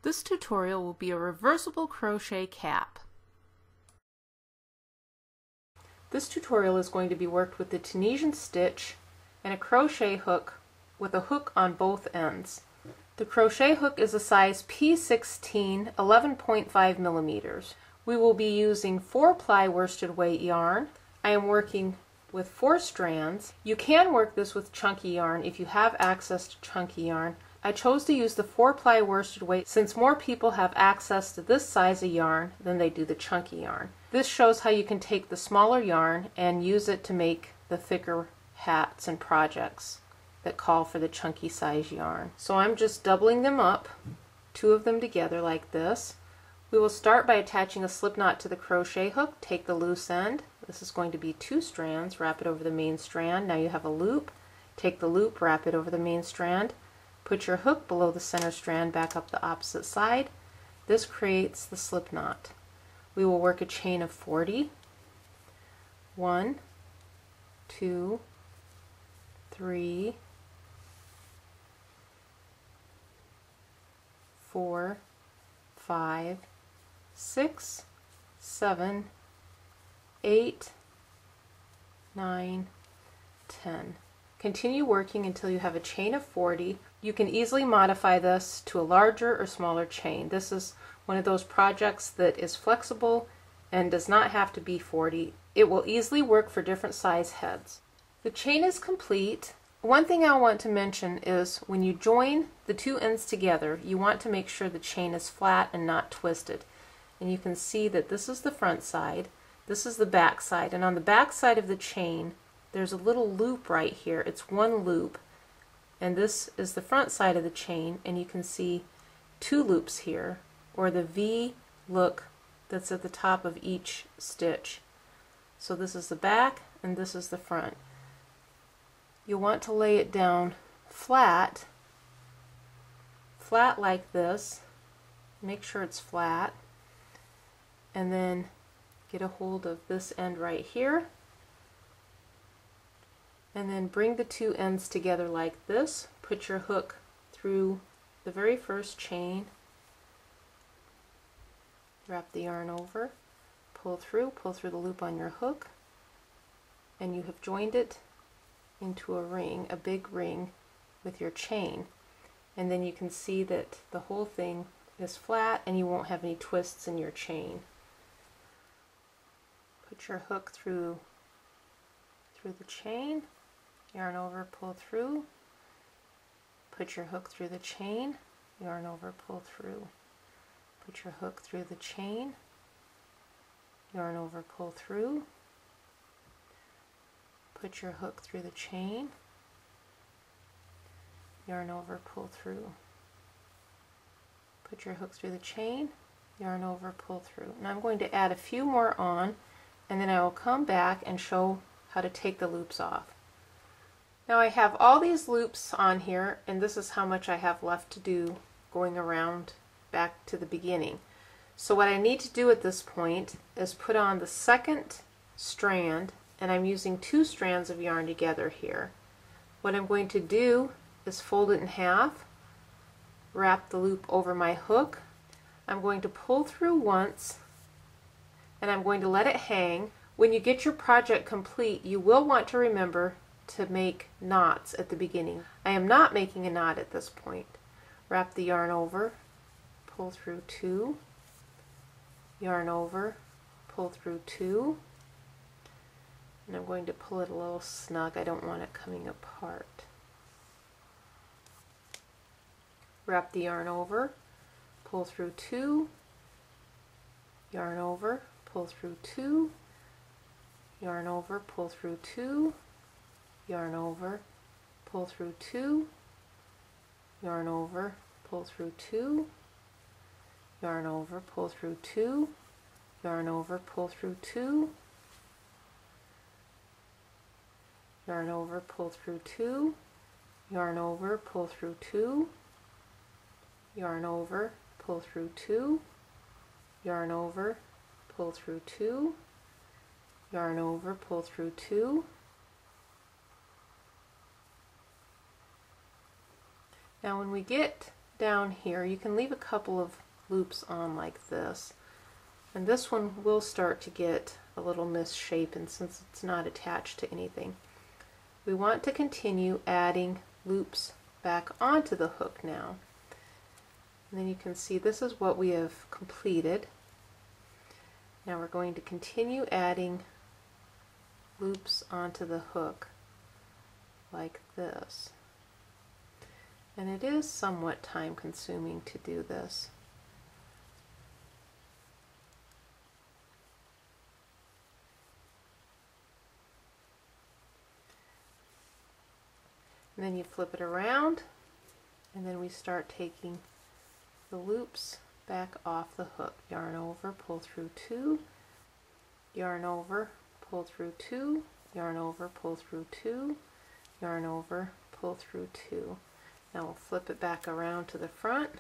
This tutorial will be a reversible crochet cap. This tutorial is going to be worked with the Tunisian stitch and a crochet hook with a hook on both ends. The crochet hook is a size P16, 11.5 millimeters. We will be using 4-ply worsted weight yarn. I am working with 4 strands. You can work this with chunky yarn if you have access to chunky yarn. I chose to use the 4-ply worsted weight since more people have access to this size of yarn than they do the chunky yarn. This shows how you can take the smaller yarn and use it to make the thicker hats and projects that call for the chunky size yarn. So I'm just doubling them up, 2 of them together like this. We will start by attaching a slip knot to the crochet hook. Take the loose end. This is going to be 2 strands. Wrap it over the main strand. Now you have a loop. Take the loop, wrap it over the main strand. Put your hook below the center strand, back up the opposite side. This creates the slip knot. We will work a chain of 40. 1, 2, 3, 4, 5, 6, 7, 8, 9, 10. Continue working until you have a chain of 40. You can easily modify this to a larger or smaller chain. This is one of those projects that is flexible and does not have to be 40. It will easily work for different size heads. The chain is complete. One thing I want to mention is when you join the 2 ends together, you want to make sure the chain is flat and not twisted. And you can see that this is the front side, this is the back side, and on the back side of the chain there's a little loop right here. It's 1 loop, and this is the front side of the chain, and you can see 2 loops here, or the V look that's at the top of each stitch. So this is the back and this is the front. You'll want to lay it down flat like this. Make sure it's flat, and then get a hold of this end right here, and then bring the 2 ends together like this. Put your hook through the very first chain, wrap the yarn over, pull through the loop on your hook, and you have joined it into a ring, a big ring with your chain. And then you can see that the whole thing is flat and you won't have any twists in your chain. Put your hook through the chain, yarn over, pull through, put your hook through the chain, yarn over, pull through, put your hook through the chain, yarn over, pull through, put your hook through the chain, yarn over, pull through, put your hook through the chain, yarn over, pull through. Now I'm going to add a few more on, and then I will come back and show how to take the loops off. Now I have all these loops on here, and this is how much I have left to do going around back to the beginning. So what I need to do at this point is put on the second strand, and I'm using 2 strands of yarn together here. What I'm going to do is fold it in half, wrap the loop over my hook. I'm going to pull through once, and I'm going to let it hang. When you get your project complete, you will want to remember to make knots at the beginning. I am not making a knot at this point. Wrap the yarn over, pull through 2, yarn over, pull through 2, and I'm going to pull it a little snug. I don't want it coming apart. Wrap the yarn over, pull through 2, yarn over, pull through 2, yarn over, pull through 2, yarn over, pull through 2, yarn over, pull through 2, yarn over, pull through 2, yarn over, pull through 2, yarn over, pull through 2, yarn over, pull through 2, yarn over, pull through 2, yarn over, pull through 2, yarn over, pull through 2. Now when we get down here, you can leave a couple of loops on like this, and this one will start to get a little misshapen since it's not attached to anything. We want to continue adding loops back onto the hook now. And then you can see this is what we have completed. Now we're going to continue adding loops onto the hook like this. And it is somewhat time consuming to do this. And then you flip it around, and then we start taking the loops back off the hook. Yarn over, pull through 2, yarn over, pull through 2, yarn over, pull through 2, yarn over, pull through 2. Now we'll flip it back around to the front,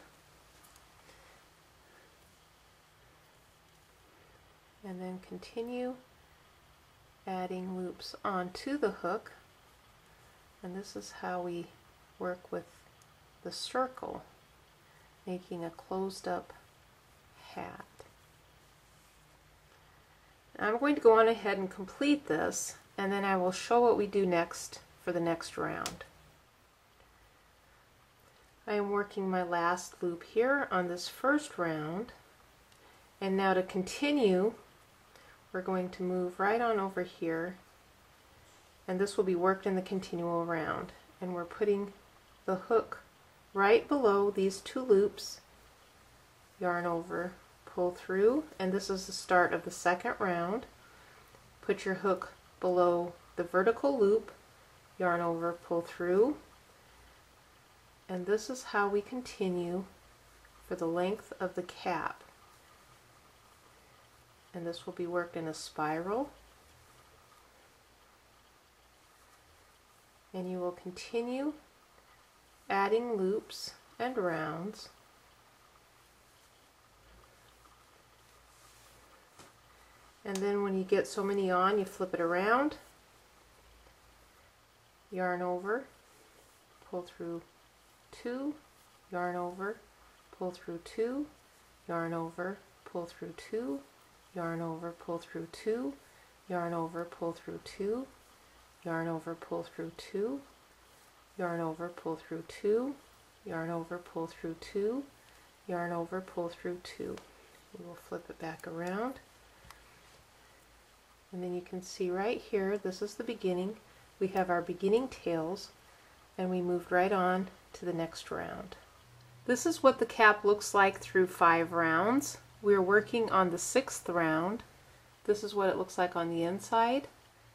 and then continue adding loops onto the hook. And this is how we work with the circle, making a closed up hat. I'm going to go on ahead and complete this, and then I will show what we do next for the next round. I am working my last loop here on this first round, and now to continue we're going to move right on over here, and this will be worked in the continual round, and we're putting the hook right below these 2 loops, yarn over, pull through, and this is the start of the second round. Put your hook below the vertical loop, yarn over, pull through, and this is how we continue for the length of the cap. And this will be worked in a spiral, and you will continue adding loops and rounds. And then when you get so many on, you flip it around, yarn over, pull through 2, yarn over, pull through 2, yarn over, pull through 2, yarn over, pull through 2, yarn over, pull through 2, yarn over, pull through 2, yarn over, pull through 2, yarn over, pull through 2, yarn over, pull through 2. We will flip it back around, and then you can see right here, this is the beginning. We have our beginning tails, and we moved right on to the next round. This is what the cap looks like through 5 rounds. We're working on the 6th round. This is what it looks like on the inside,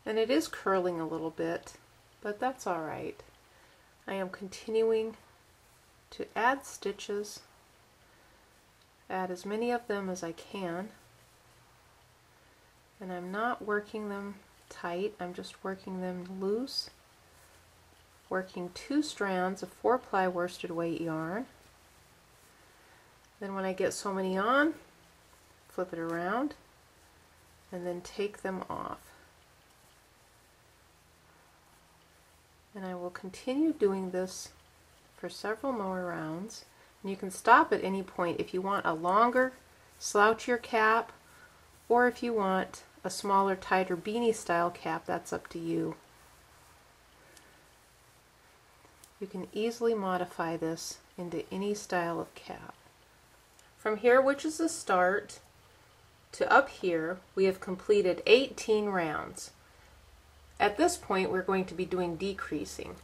and it is curling a little bit, but that's all right. I am continuing to add stitches, add as many of them as I can, and I'm not working them tight, I'm just working them loose, working 2 strands of 4-ply worsted weight yarn. Then when I get so many on, flip it around and then take them off. And I will continue doing this for several more rounds. And you can stop at any point if you want a longer, slouchier cap, or if you want a smaller, tighter beanie style cap, that's up to you. You can easily modify this into any style of cap. From here, which is the start, to up here, we have completed 18 rounds. At this point, we're going to be doing decreasing.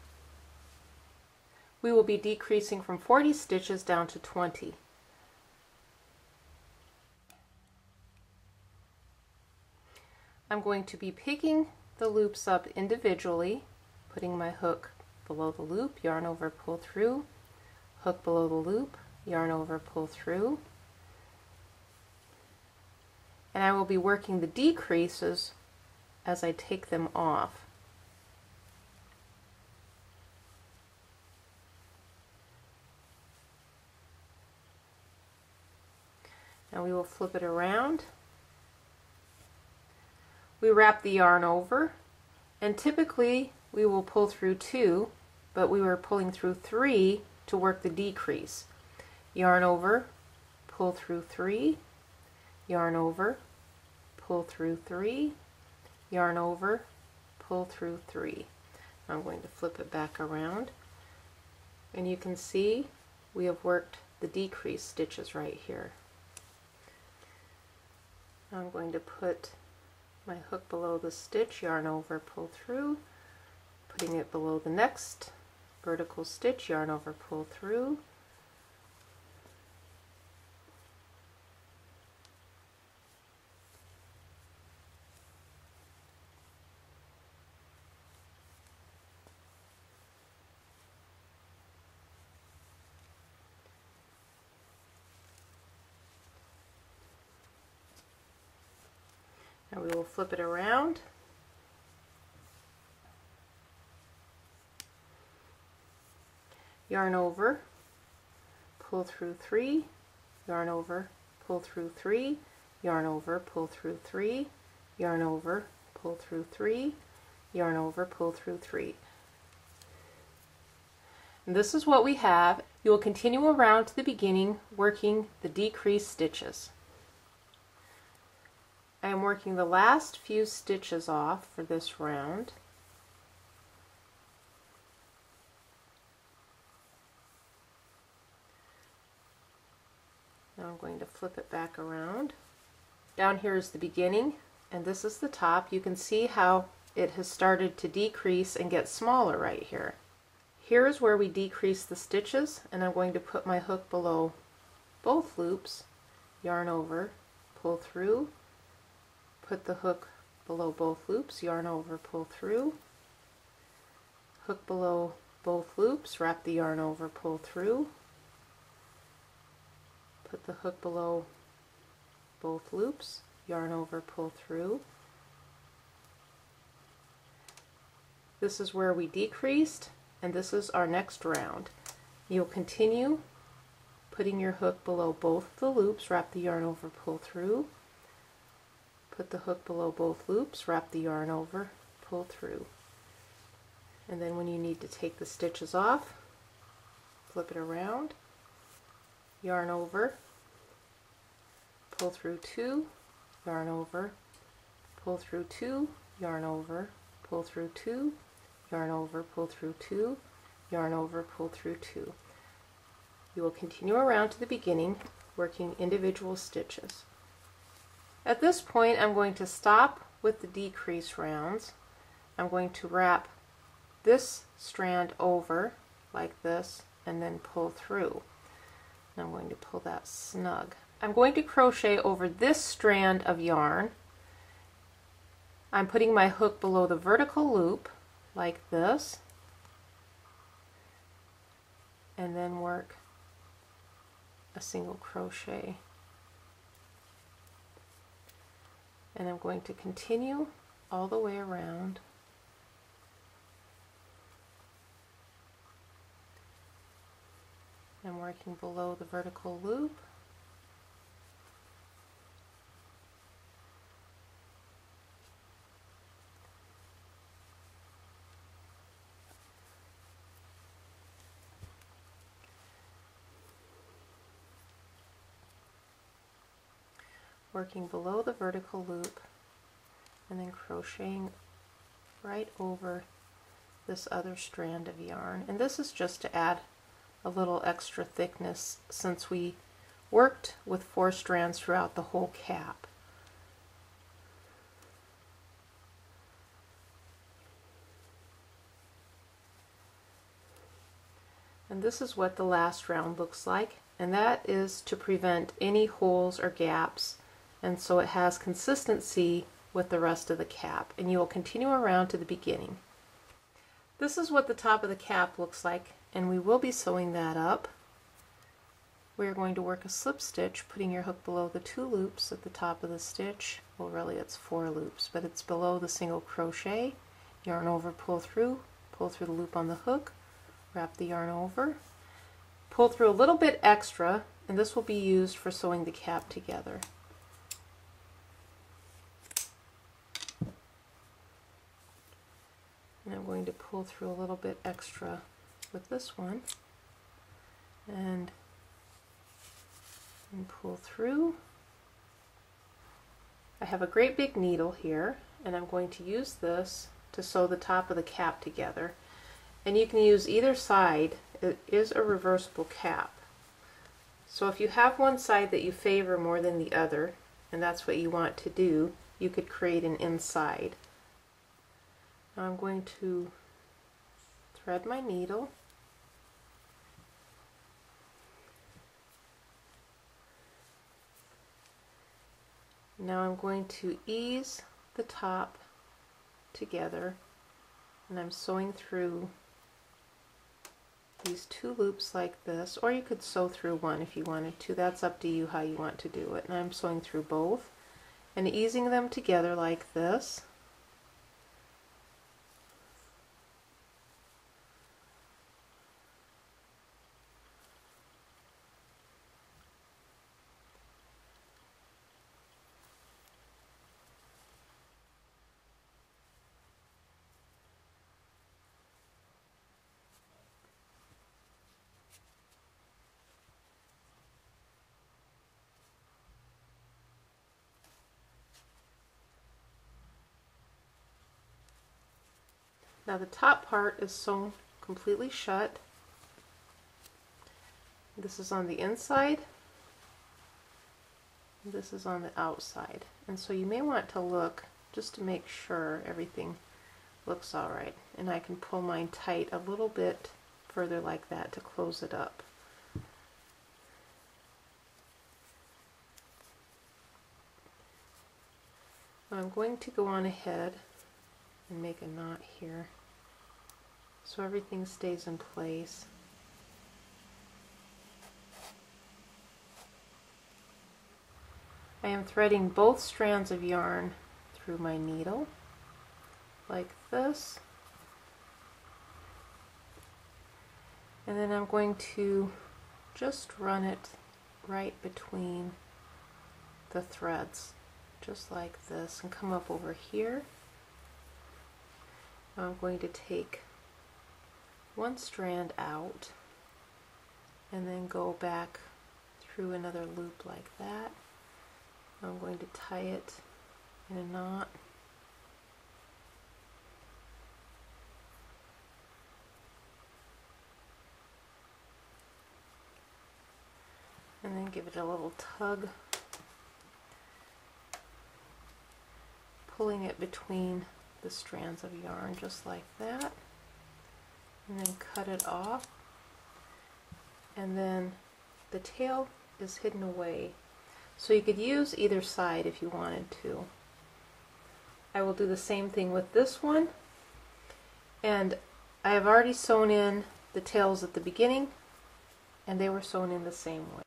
We will be decreasing from 40 stitches down to 20. I'm going to be picking the loops up individually, putting my hook below the loop, yarn over, pull through, hook below the loop, yarn over, pull through, and I will be working the decreases as I take them off. Now we will flip it around. We wrap the yarn over, and typically we will pull through 2, but we were pulling through 3 to work the decrease. yarn over, pull through 3, yarn over, pull through 3, yarn over, pull through 3. I'm going to flip it back around, and you can see we have worked the decrease stitches right here. I'm going to put my hook below the stitch, yarn over, pull through, putting it below the next vertical stitch, yarn over, pull through, and we will flip it around. Yarn over, pull through 3, yarn over, pull through 3, yarn over, pull through 3, yarn over, pull through 3, yarn over, pull through 3. And this is what we have. You will continue around to the beginning working the decreased stitches. I am working the last few stitches off for this round. Now I'm going to flip it back around. Down here is the beginning, and this is the top. You can see how it has started to decrease and get smaller right here. Here is where we decrease the stitches, and I'm going to put my hook below both loops, yarn over, pull through, put the hook below both loops, yarn over, pull through, hook below both loops, wrap the yarn over, pull through, put the hook below both loops, yarn over, pull through. This is where we decreased, and this is our next round. You'll continue putting your hook below both the loops, wrap the yarn over, pull through, put the hook below both loops, wrap the yarn over, pull through. And then when you need to take the stitches off, flip it around, yarn over, pull through 2, yarn over, pull through 2, yarn over, pull through 2, yarn over, pull through 2, yarn over, pull through 2. You will continue around to the beginning working individual stitches. At this point, I'm going to stop with the decrease rounds. I'm going to wrap this strand over like this and then pull through. And I'm going to pull that snug. I'm going to crochet over this strand of yarn. I'm putting my hook below the vertical loop like this, and then work a single crochet. And I'm going to continue all the way around. I'm working below the vertical loop. Working below the vertical loop and then crocheting right over this other strand of yarn. And this is just to add a little extra thickness since we worked with 4 strands throughout the whole cap. And this is what the last round looks like, and that is to prevent any holes or gaps, and so it has consistency with the rest of the cap, and you will continue around to the beginning. This is what the top of the cap looks like, and we will be sewing that up. We are going to work a slip stitch, putting your hook below the 2 loops at the top of the stitch. Well, really it's 4 loops, but it's below the single crochet. Yarn over, pull through the loop on the hook, wrap the yarn over, pull through a little bit extra, and this will be used for sewing the cap together. And I'm going to pull through a little bit extra with this one and and pull through. I have a great big needle here, and I'm going to use this to sew the top of the cap together. And you can use either side. It is a reversible cap. So if you have one side that you favor more than the other, and that's what you want to do, you could create an inside. Now I'm going to thread my needle. Now I'm going to ease the top together, and I'm sewing through these 2 loops like this, or you could sew through one if you wanted to. That's up to you how you want to do it. And I'm sewing through both and easing them together like this. Now the top part is sewn completely shut. This is on the inside, this is on the outside. And so you may want to look just to make sure everything looks alright. And I can pull mine tight a little bit further like that to close it up. I'm going to go on ahead and make a knot here so everything stays in place. I am threading both strands of yarn through my needle like this, and then I'm going to just run it right between the threads just like this and come up over here. Now I'm going to take one strand out and then go back through another loop like that. I'm going to tie it in a knot. And then give it a little tug, pulling it between the strands of yarn just like that, and then cut it off. And then the tail is hidden away, so you could use either side if you wanted to. I will do the same thing with this one, and I have already sewn in the tails at the beginning, and they were sewn in the same way.